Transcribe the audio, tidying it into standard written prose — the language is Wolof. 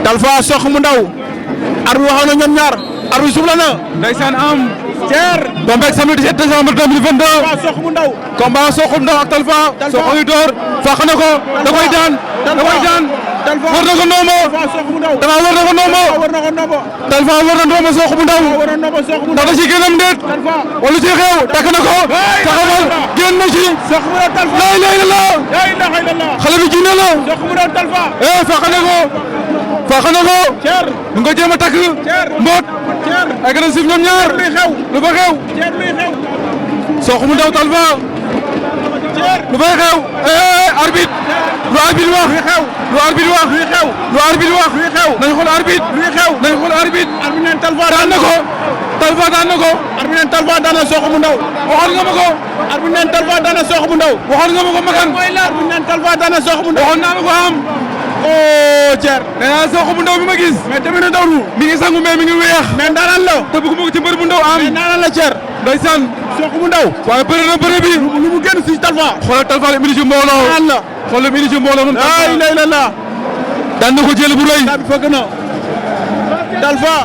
Talfa Sokh mu ndaw ar bi waxoon na ñoom ñaar ar bi suuf la na ndeysaan am Thier tombeeg samedi 17 décembre 2022 Talfa Sokh mu ndaw combat Sokh mu ndaw ak Talfa Sokh yu door fàq na ko da koy daan da koy daan Talfa war na ko noomo Talfa Sokh mu ndaw Talfa war na ko noomo war na ko nombo Talfa war na noomo Sokh mu ndaw war na nombo Sokh mu ndax ndaw da ci gënam déet Talfa wala ci xew takk na ko taxawal génn na ci Sokh mu ndaw Talfa la ilaha illallah la ilaha illallah xale bi jinne la Sokh mu ndaw Talfa fàq na ko fàq na ko Thier mu nga jéem a takk Thier mboot Thier ay gën a siif ñoom ñaar luy xew lu fa xew Thier luy xew Sokh mu ndaw Talfa Thier lu fay xew arbitre lu arbitre wax luy xew lu arbitre wax luy xew lu arbitre wax luy xew nañ xool arbitre luy xew nañ xool arbitre ar bi neen Talfa daan na ko Talfa daan na ko ar bi neen Talfa daan na Sokh mu ndaw waxoon nga ma ko ar bi neen Talfa daan na Sokh mu ndaw waxoon nga ma ko makan ar bi neen Talfa daan na Sokh mu ndaw waxoon naa la ko am oh Thier nee naa Sokh bu ndaw bi ma gis mais tamit na dawlu mi ngi sangu mais mi ngi weex mais ndaanaan la te bëgguma ko ci mbër bu ndaw am mais ndaanaan la Thier ndeysaan Sokh mu ndaw waaye bëri na bëri bi lu mu génn si Talfa xoolal Talfa li mu indi ci mbooloo ndaanaan la xoolal li mu indi ci mbooloo moom la ilaha illallah daan na ko jël bu rëy daa bi fëgg na Talfa